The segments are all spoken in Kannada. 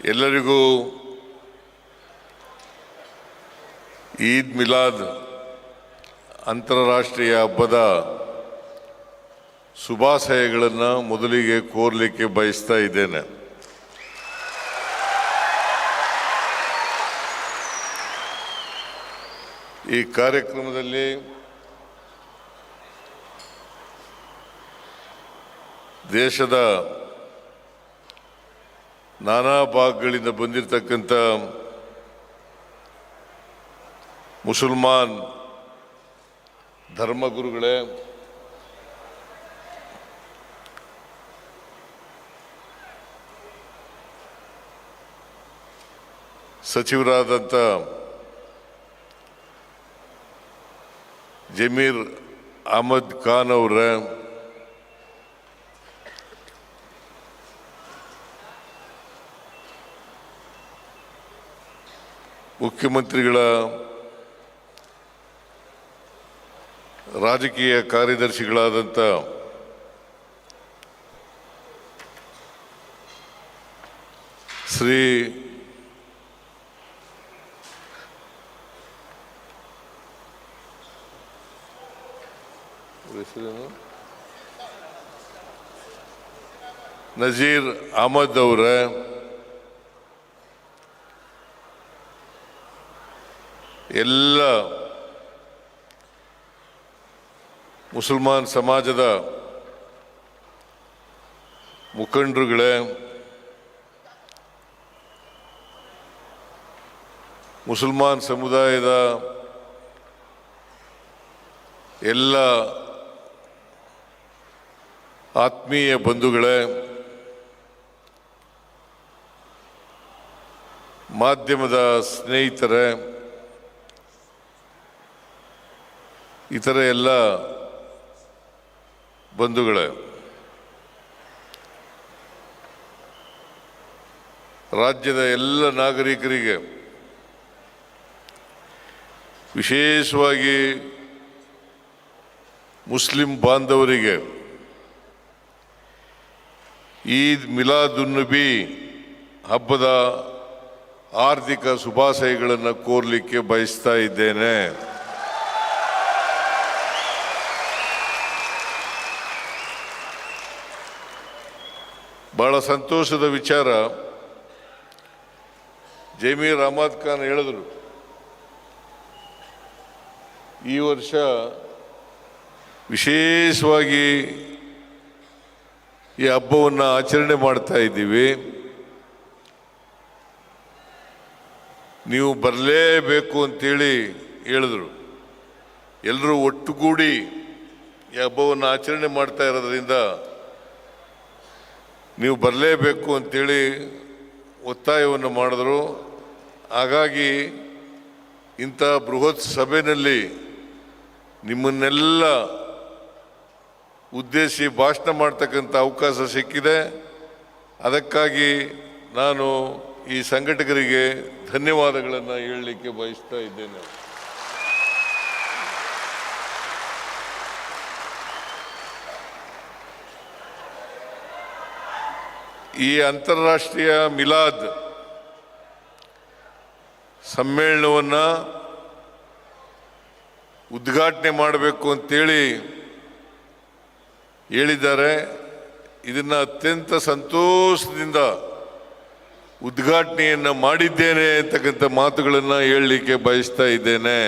ಎಲ್ಲರಿಗೂ ಈದ್ ಮಿಲಾದ್ ಅಂತಾರಾಷ್ಟ್ರೀಯ ಹಬ್ಬದ ಶುಭಾಶಯಗಳನ್ನು ಮೊದಲಿಗೆ ಕೋರಲಿಕ್ಕೆ ಬಯಸ್ತಾ ಇದ್ದೇನೆ. ಈ ಕಾರ್ಯಕ್ರಮದಲ್ಲಿ ದೇಶದ ನಾನಾ ಭಾಗಗಳಿಂದ ಬಂದಿರತಕ್ಕಂಥ ಮುಸಲ್ಮಾನ್ ಧರ್ಮಗುರುಗಳೇ, ಸಚಿವರಾದಂಥ ಜಮೀರ್ ಅಹಮದ್ ಖಾನ್ ಅವರೇ, ಮುಖ್ಯಮಂತ್ರಿಗಳ ರಾಜಕೀಯ ಕಾರ್ಯದರ್ಶಿಗಳಾದಂಥ ಶ್ರೀ ನಜೀರ್ ಅಹಮದ್ ಅವರೇ, ಎಲ್ಲ ಮುಸಲ್ಮಾನ್ ಸಮಾಜದ ಮುಖಂಡರುಗಳೇ, ಮುಸಲ್ಮಾನ್ ಸಮುದಾಯದ ಎಲ್ಲ ಆತ್ಮೀಯ ಬಂಧುಗಳೇ, ಮಾಧ್ಯಮದ ಸ್ನೇಹಿತರೇ, ಇತರ ಎಲ್ಲ ಬಂಧುಗಳೇ, ರಾಜ್ಯದ ಎಲ್ಲ ನಾಗರಿಕರಿಗೆ, ವಿಶೇಷವಾಗಿ ಮುಸ್ಲಿಂ ಬಾಂಧವರಿಗೆ ಈದ್ ಮಿಲಾದುನ್ನಬಿ ಹಬ್ಬದ ಆರ್ಥಿಕ ಶುಭಾಶಯಗಳನ್ನು ಕೋರಲಿಕ್ಕೆ ಬಯಸ್ತಾ ಇದ್ದೇನೆ. ಬಹಳ ಸಂತೋಷದ ವಿಚಾರ, ಜಮೀರ್ ಅಹಮದ್ ಖಾನ್ ಹೇಳಿದರು, ಈ ವರ್ಷ ವಿಶೇಷವಾಗಿ ಈ ಹಬ್ಬವನ್ನು ಆಚರಣೆ ಮಾಡ್ತಾ ಇದ್ದೀವಿ, ನೀವು ಬರಲೇಬೇಕು ಅಂತೇಳಿ ಹೇಳಿದ್ರು. ಎಲ್ಲರೂ ಒಟ್ಟುಗೂಡಿ ಈ ಹಬ್ಬವನ್ನು ಆಚರಣೆ ಮಾಡ್ತಾ ಇರೋದ್ರಿಂದ ನೀವು ಬರಲೇಬೇಕು ಅಂತೇಳಿ ಒತ್ತಾಯವನ್ನು ಮಾಡಿದ್ರು. ಹಾಗಾಗಿ ಇಂಥ ಬೃಹತ್ ಸಭೆಯಲ್ಲಿ ನಿಮ್ಮನ್ನೆಲ್ಲ ಉದ್ದೇಶಿಸಿ ಭಾಷಣ ಮಾಡ್ತಕ್ಕಂಥ ಅವಕಾಶ ಸಿಕ್ಕಿದೆ. ಅದಕ್ಕಾಗಿ ನಾನು ಈ ಸಂಘಟಕರಿಗೆ ಧನ್ಯವಾದಗಳನ್ನು ಹೇಳಲಿಕ್ಕೆ ಬಯಸ್ತಾ ಇದ್ದೇನೆ. ಈ ಅಂತಾರಾಷ್ಟ್ರೀಯ ಮಿಲಾದ್ ಸಮ್ಮೇಳನವನ್ನು ಉದ್ಘಾಟನೆ ಮಾಡಬೇಕು ಅಂತೇಳಿ ಹೇಳಿದ್ದಾರೆ. ಇದನ್ನು ಅತ್ಯಂತ ಸಂತೋಷದಿಂದ ಉದ್ಘಾಟನೆಯನ್ನು ಮಾಡಿದ್ದೇನೆ ಅಂತಕ್ಕಂಥ ಮಾತುಗಳನ್ನು ಹೇಳಲಿಕ್ಕೆ ಬಯಸ್ತಾ ಇದ್ದೇನೆ.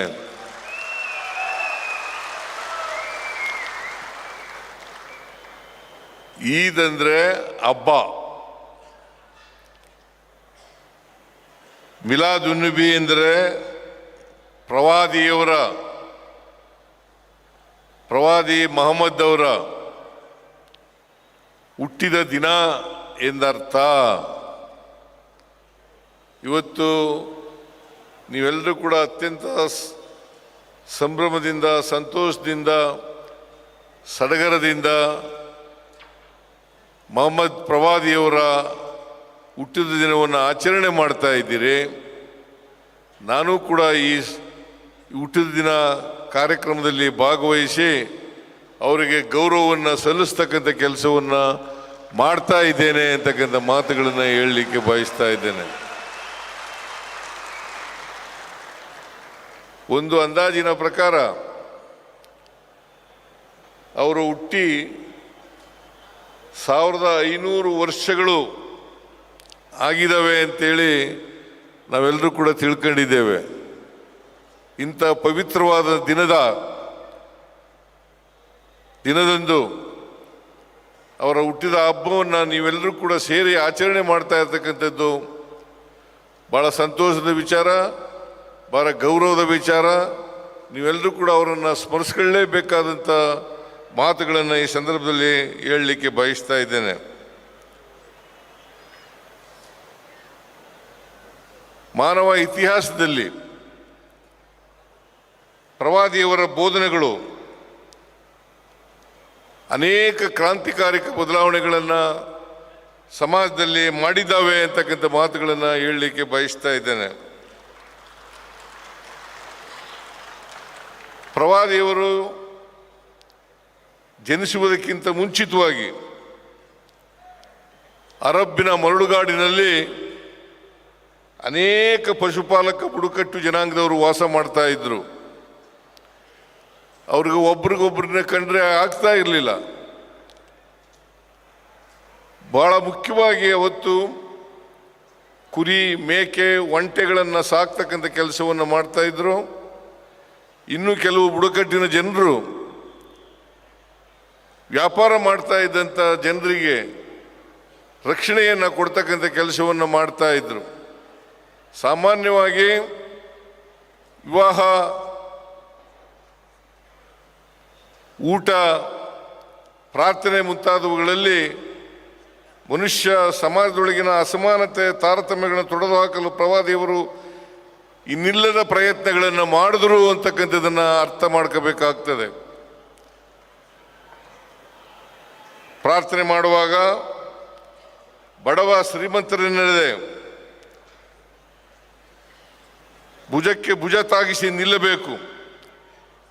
ಈದ್ ಅಂದರೆ ಹಬ್ಬ, ಮಿಲಾದ್ ಉನ್ನಬಿ ಎಂದರೆ ಪ್ರವಾದಿ ಮಹಮ್ಮದ್ ಅವರ ಹುಟ್ಟಿದ ದಿನ ಎಂದರ್ಥ. ಇವತ್ತು ನೀವೆಲ್ಲರೂ ಕೂಡ ಅತ್ಯಂತ ಸಂಭ್ರಮದಿಂದ, ಸಂತೋಷದಿಂದ, ಸಡಗರದಿಂದ ಮೊಹಮ್ಮದ್ ಪ್ರವಾದಿಯವರ ಹುಟ್ಟಿದ ದಿನವನ್ನು ಆಚರಣೆ ಮಾಡ್ತಾ ಇದ್ದೀರಿ. ನಾನು ಕೂಡ ಈ ಹುಟ್ಟಿದ ದಿನ ಕಾರ್ಯಕ್ರಮದಲ್ಲಿ ಭಾಗವಹಿಸಿ ಅವರಿಗೆ ಗೌರವವನ್ನು ಸಲ್ಲಿಸ್ತಕ್ಕಂಥ ಕೆಲಸವನ್ನು ಮಾಡ್ತಾ ಇದ್ದೇನೆ ಅಂತಕ್ಕಂಥ ಮಾತುಗಳನ್ನು ಹೇಳಲಿಕ್ಕೆ ಬಯಸ್ತಾ ಇದ್ದೇನೆ. ಒಂದು ಅಂದಾಜಿನ ಪ್ರಕಾರ ಅವರು ಹುಟ್ಟಿ 1500 ವರ್ಷಗಳು ಆಗಿದ್ದಾವೆ ಅಂತೇಳಿ ನಾವೆಲ್ಲರೂ ಕೂಡ ತಿಳ್ಕೊಂಡಿದ್ದೇವೆ. ಇಂಥ ಪವಿತ್ರವಾದ ದಿನದಂದು ಅವರ ಹುಟ್ಟಿದ ಹಬ್ಬವನ್ನು ನೀವೆಲ್ಲರೂ ಕೂಡ ಸೇರಿ ಆಚರಣೆ ಮಾಡ್ತಾ ಇರ್ತಕ್ಕಂಥದ್ದು ಭಾಳ ಸಂತೋಷದ ವಿಚಾರ, ಭಾಳ ಗೌರವದ ವಿಚಾರ. ನೀವೆಲ್ಲರೂ ಕೂಡ ಅವರನ್ನು ಸ್ಮರಿಸ್ಕೊಳ್ಳೇಬೇಕಾದಂಥ ಮಾತುಗಳನ್ನು ಈ ಸಂದರ್ಭದಲ್ಲಿ ಹೇಳಲಿಕ್ಕೆ ಬಯಸ್ತಾ ಇದ್ದೇನೆ. ಮಾನವ ಇತಿಹಾಸದಲ್ಲಿ ಪ್ರವಾದಿಯವರ ಬೋಧನೆಗಳು ಅನೇಕ ಕ್ರಾಂತಿಕಾರಿಕ ಬದಲಾವಣೆಗಳನ್ನು ಸಮಾಜದಲ್ಲಿ ಮಾಡಿದ್ದಾವೆ ಅಂತಕ್ಕಂಥ ಮಾತುಗಳನ್ನು ಹೇಳಲಿಕ್ಕೆ ಬಯಸ್ತಾ ಇದ್ದೇನೆ. ಪ್ರವಾದಿಯವರು ಜನಿಸುವುದಕ್ಕಿಂತ ಮುಂಚಿತವಾಗಿ ಅರಬ್ಬಿನ ಮರಳುಗಾಡಿನಲ್ಲಿ ಅನೇಕ ಪಶುಪಾಲಕ ಬುಡಕಟ್ಟು ಜನಾಂಗದವರು ವಾಸ ಮಾಡ್ತಾ ಇದ್ರು. ಅವ್ರಿಗೆ ಒಬ್ರಿಗೊಬ್ಬರನ್ನ ಕಂಡ್ರೆ ಆಗ್ತಾ ಇರಲಿಲ್ಲ. ಬಹಳ ಮುಖ್ಯವಾಗಿ ಅವತ್ತು ಕುರಿ, ಮೇಕೆ, ಒಂಟೆಗಳನ್ನು ಸಾಕ್ತಕ್ಕಂಥ ಕೆಲಸವನ್ನು ಮಾಡ್ತಾ ಇದ್ರು. ಇನ್ನು ಕೆಲವು ಬುಡಕಟ್ಟಿನ ಜನರು ವ್ಯಾಪಾರ ಮಾಡ್ತಾ ಇದ್ದಂಥ ಜನರಿಗೆ ರಕ್ಷಣೆಯನ್ನು ಕೊಡ್ತಕ್ಕಂಥ ಕೆಲಸವನ್ನು ಮಾಡ್ತಾ ಇದ್ರು. ಸಾಮಾನ್ಯವಾಗಿ ವಿವಾಹ, ಊಟ, ಪ್ರಾರ್ಥನೆ ಮುಂತಾದವುಗಳಲ್ಲಿ ಮನುಷ್ಯ ಸಮಾಜದೊಳಗಿನ ಅಸಮಾನತೆ, ತಾರತಮ್ಯಗಳನ್ನು ತೊಡೆದುಹಾಕಲು ಪ್ರವಾದಿಯವರು ಇನ್ನಿಲ್ಲದ ಪ್ರಯತ್ನಗಳನ್ನು ಮಾಡಿದ್ರು ಅಂತಕ್ಕಂಥದ್ದನ್ನು ಅರ್ಥ ಮಾಡ್ಕೋಬೇಕಾಗ್ತದೆ. ಪ್ರಾರ್ಥನೆ ಮಾಡುವಾಗ ಬಡವ ಶ್ರೀಮಂತರೆನ್ನದೆ ಭುಜಕ್ಕೆ ಭುಜ ತಾಗಿಸಿ ನಿಲ್ಲಬೇಕು.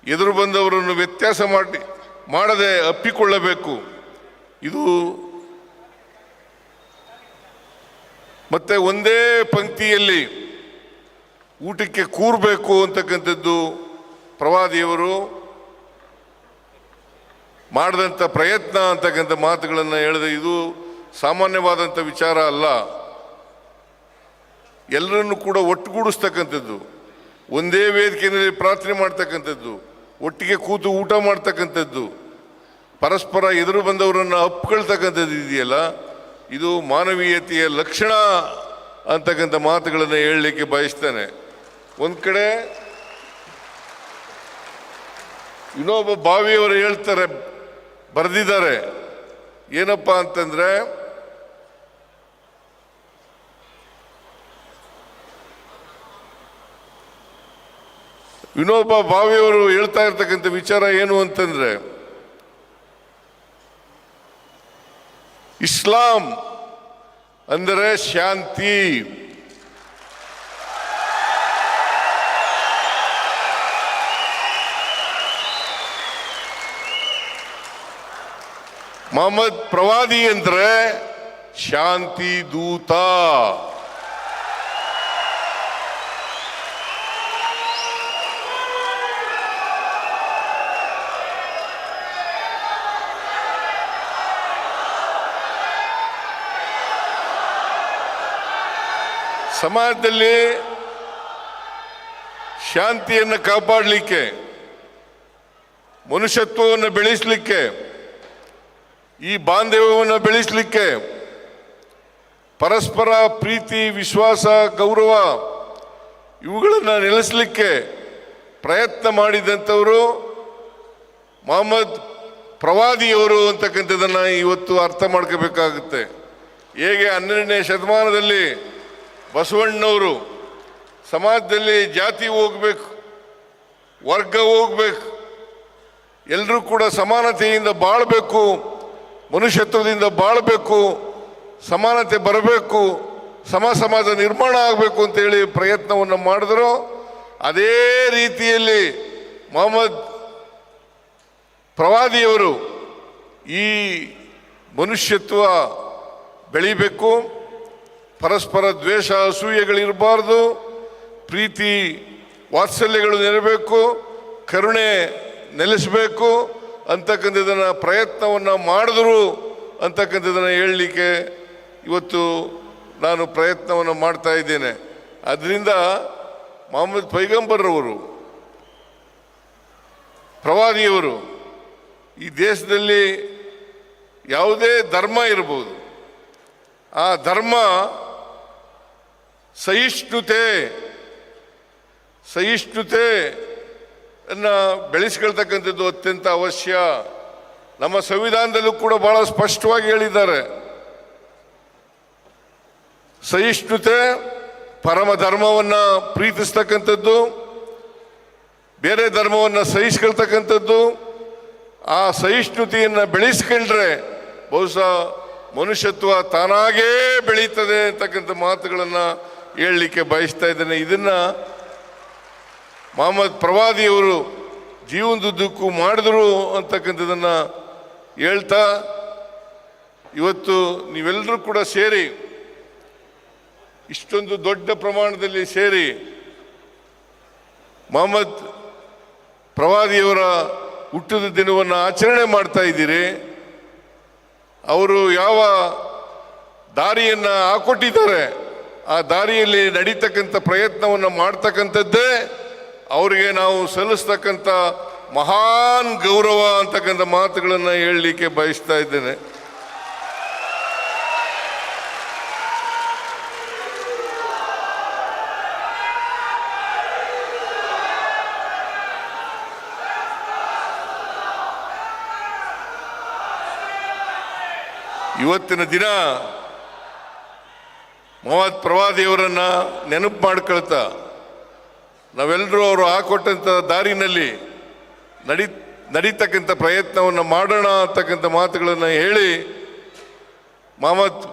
ಎದುರು ಬಂದವರನ್ನು ವ್ಯತ್ಯಾಸ ಮಾಡದೆ ಅಪ್ಪಿಕೊಳ್ಳಬೇಕು. ಇದು ಮತ್ತೆ ಒಂದೇ ಪಂಕ್ತಿಯಲ್ಲಿ ಊಟಕ್ಕೆ ಕೂರಬೇಕು ಅಂತಕ್ಕಂಥದ್ದು ಪ್ರವಾದಿಯವರು ಮಾಡಿದಂಥ ಪ್ರಯತ್ನ ಅಂತಕ್ಕಂಥ ಮಾತುಗಳನ್ನು ಹೇಳಿದೆ. ಇದು ಸಾಮಾನ್ಯವಾದಂಥ ವಿಚಾರ ಅಲ್ಲ. ಎಲ್ಲರನ್ನು ಕೂಡ ಒಟ್ಟುಗೂಡಿಸ್ತಕ್ಕಂಥದ್ದು, ಒಂದೇ ವೇದಿಕೆಯಲ್ಲಿ ಪ್ರಾರ್ಥನೆ ಮಾಡ್ತಕ್ಕಂಥದ್ದು, ಒಟ್ಟಿಗೆ ಕೂತು ಊಟ ಮಾಡ್ತಕ್ಕಂಥದ್ದು, ಪರಸ್ಪರ ಎದುರು ಬಂದವರನ್ನು ಅಪ್ಕೊಳ್ತಕ್ಕಂಥದ್ದು ಇದೆಯಲ್ಲ, ಇದು ಮಾನವೀಯತೆಯ ಲಕ್ಷಣ ಅಂತಕ್ಕಂಥ ಮಾತುಗಳನ್ನು ಹೇಳಲಿಕ್ಕೆ ಬಯಸ್ತೇನೆ. ಒಂದು ಕಡೆ ಇನ್ನೊಬ್ಬ ಬಾವಿಯವರು ಹೇಳ್ತಾರೆ, ಬರೆದಿದ್ದಾರೆ, ಏನಪ್ಪ ಅಂತಂದ್ರೆ ಇನ್ನೊಬ್ಬ ಬಾವಿಯವರು ಹೇಳ್ತಾ ಇರ್ತಕ್ಕಂಥ ವಿಚಾರ ಏನು ಅಂತಂದ್ರೆ, ಇಸ್ಲಾಂ ಅಂದರೆ ಶಾಂತಿ, ಮೊಹಮ್ಮದ್ ಪ್ರವಾದಿ ಅಂದ್ರೆ ಶಾಂತಿ ದೂತ. ಸಮಾಜದಲ್ಲಿ ಶಾಂತಿಯನ್ನು ಕಾಪಾಡಲಿಕ್ಕೆ, ಮನುಷ್ಯತ್ವವನ್ನು ಬೆಳೆಸಲಿಕ್ಕೆ, ಈ ಬಾಂಧವ್ಯವನ್ನು ಬೆಳೆಸಲಿಕ್ಕೆ, ಪರಸ್ಪರ ಪ್ರೀತಿ, ವಿಶ್ವಾಸ, ಗೌರವ ಇವುಗಳನ್ನು ನೆಲೆಸಲಿಕ್ಕೆ ಪ್ರಯತ್ನ ಮಾಡಿದಂಥವರು ಮೊಹಮ್ಮದ್ ಪ್ರವಾದಿಯವರು ಅಂತಕ್ಕಂಥದ್ದನ್ನು ಇವತ್ತು ಅರ್ಥ ಮಾಡ್ಕೋಬೇಕಾಗುತ್ತೆ. ಹೇಗೆ 12ನೇ ಶತಮಾನದಲ್ಲಿ ಬಸವಣ್ಣವರು ಸಮಾಜದಲ್ಲಿ ಜಾತಿ ಹೋಗ್ಬೇಕು, ವರ್ಗ ಹೋಗ್ಬೇಕು, ಎಲ್ಲರೂ ಕೂಡ ಸಮಾನತೆಯಿಂದ ಬಾಳಬೇಕು, ಮನುಷ್ಯತ್ವದಿಂದ ಬಾಳಬೇಕು, ಸಮಾನತೆ ಬರಬೇಕು, ಸಮಾಜ ನಿರ್ಮಾಣ ಆಗಬೇಕು ಅಂತೇಳಿ ಪ್ರಯತ್ನವನ್ನು ಮಾಡಿದ್ರು. ಅದೇ ರೀತಿಯಲ್ಲಿ ಮೊಹಮ್ಮದ್ ಪ್ರವಾದಿಯವರು ಈ ಮನುಷ್ಯತ್ವ ಬೆಳಿಬೇಕು, ಪರಸ್ಪರ ದ್ವೇಷ ಅಸೂಯೆಗಳಿರಬಾರ್ದು, ಪ್ರೀತಿ ವಾತ್ಸಲ್ಯಗಳು ನೆರಬೇಕು, ಕರುಣೆ ನೆಲೆಸಬೇಕು ಅಂತಕ್ಕಂಥದ್ದನ್ನು ಪ್ರಯತ್ನವನ್ನು ಮಾಡಿದ್ರು ಅಂತಕ್ಕಂಥದ್ದನ್ನು ಹೇಳಲಿಕ್ಕೆ ಇವತ್ತು ನಾನು ಪ್ರಯತ್ನವನ್ನು ಮಾಡ್ತಾ ಇದ್ದೇನೆ. ಅದರಿಂದ ಮೊಹಮ್ಮದ್ ಪೈಗಂಬರ್ರವರು, ಪ್ರವಾದಿಯವರು, ಈ ದೇಶದಲ್ಲಿ ಯಾವುದೇ ಧರ್ಮ ಇರ್ಬೋದು, ಆ ಧರ್ಮ ಸಹಿಷ್ಣುತೆಯನ್ನು ಬೆಳೆಸ್ಕೊಳ್ತಕ್ಕಂಥದ್ದು ಅತ್ಯಂತ ಅವಶ್ಯ. ನಮ್ಮ ಸಂವಿಧಾನದಲ್ಲೂ ಕೂಡ ಬಹಳ ಸ್ಪಷ್ಟವಾಗಿ ಹೇಳಿದ್ದಾರೆ. ಸಹಿಷ್ಣುತೆ, ಪರಮ ಧರ್ಮವನ್ನು ಪ್ರೀತಿಸ್ತಕ್ಕಂಥದ್ದು, ಬೇರೆ ಧರ್ಮವನ್ನು ಸಹಿಸ್ಕೊಳ್ತಕ್ಕಂಥದ್ದು. ಆ ಸಹಿಷ್ಣುತೆಯನ್ನು ಬೆಳೆಸ್ಕೊಂಡ್ರೆ ಬಹುಶಃ ಮನುಷ್ಯತ್ವ ತಾನಾಗೇ ಬೆಳೀತದೆ ಅಂತಕ್ಕಂಥ ಮಾತುಗಳನ್ನು ಹೇಳಲಿಕ್ಕೆ ಬಯಸ್ತಾ ಇದ್ದೇನೆ. ಇದನ್ನು ಮೊಹಮ್ಮದ್ ಪ್ರವಾದಿಯವರು ಜೀವನದುದ್ದಕ್ಕೂ ಮಾಡಿದ್ರು ಅಂತಕ್ಕಂಥದ್ದನ್ನು ಹೇಳ್ತಾ, ಇವತ್ತು ನೀವೆಲ್ಲರೂ ಕೂಡ ಸೇರಿ, ಇಷ್ಟೊಂದು ದೊಡ್ಡ ಪ್ರಮಾಣದಲ್ಲಿ ಸೇರಿ ಮೊಹಮ್ಮದ್ ಪ್ರವಾದಿಯವರ ಹುಟ್ಟಿದ ದಿನವನ್ನು ಆಚರಣೆ ಮಾಡ್ತಾ ಇದ್ದೀರಿ. ಅವರು ಯಾವ ದಾರಿಯನ್ನು ಹಾಕೊಟ್ಟಿದ್ದಾರೆ ಆ ದಾರಿಯಲ್ಲಿ ನಡೀತಕ್ಕಂಥ ಪ್ರಯತ್ನವನ್ನು ಮಾಡ್ತಕ್ಕಂಥದ್ದೇ ಅವರಿಗೆ ನಾವು ಸಲ್ಲಿಸ್ತಕ್ಕಂಥ ಮಹಾನ್ ಗೌರವ ಅಂತಕ್ಕಂಥ ಮಾತುಗಳನ್ನು ಹೇಳಲಿಕ್ಕೆ ಬಯಸ್ತಾ ಇದ್ದೇನೆ. ಇವತ್ತಿನ ದಿನ ಮೊಹಮ್ಮದ್ ಪ್ರವಾದಿಯವರನ್ನು ನೆನಪು ಮಾಡ್ಕೊಳ್ತಾ ನಾವೆಲ್ಲರೂ ಅವರು ಹಾಕೊಟ್ಟಂಥ ದಾರಿನಲ್ಲಿ ನಡೀತಕ್ಕಂಥ ಪ್ರಯತ್ನವನ್ನು ಮಾಡೋಣ ಅಂತಕ್ಕಂಥ ಮಾತುಗಳನ್ನು ಹೇಳಿ, ಮೊಹಮ್ಮದ್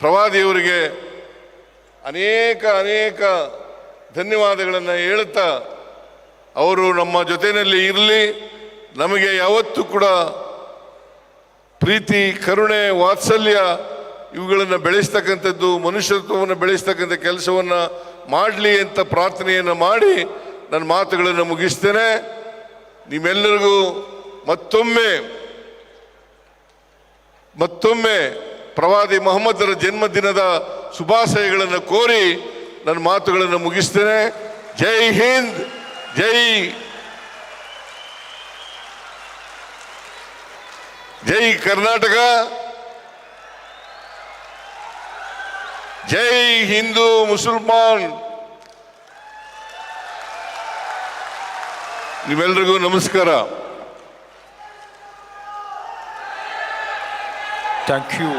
ಪ್ರವಾದಿಯವರಿಗೆ ಅನೇಕ ಧನ್ಯವಾದಗಳನ್ನು ಹೇಳುತ್ತಾ, ಅವರು ನಮ್ಮ ಜೊತೆಯಲ್ಲಿ ಇರಲಿ, ನಮಗೆ ಯಾವತ್ತೂ ಕೂಡ ಪ್ರೀತಿ, ಕರುಣೆ, ವಾತ್ಸಲ್ಯ ಇವುಗಳನ್ನು ಬೆಳೆಸ್ತಕ್ಕಂಥದ್ದು, ಮನುಷ್ಯತ್ವವನ್ನು ಬೆಳೆಸ್ತಕ್ಕಂಥ ಕೆಲಸವನ್ನು ಮಾಡಲಿ ಅಂತ ಪ್ರಾರ್ಥನೆಯನ್ನು ಮಾಡಿ ನನ್ನ ಮಾತುಗಳನ್ನು ಮುಗಿಸ್ತೇನೆ. ನಿಮ್ಮೆಲ್ಲರಿಗೂ ಮತ್ತೊಮ್ಮೆ ಪ್ರವಾದಿ ಮೊಹಮ್ಮದರ ಜನ್ಮದಿನದ ಶುಭಾಶಯಗಳನ್ನು ಕೋರಿ ನನ್ನ ಮಾತುಗಳನ್ನು ಮುಗಿಸ್ತೇನೆ. ಜೈ ಹಿಂದ್, ಜೈ ಕರ್ನಾಟಕ, ಜೈ ಹಿಂದೂ ಮುಸಲ್ಮಾನ್. ನೀವೆಲ್ಲರಿಗೂ ನಮಸ್ಕಾರ. Thank you.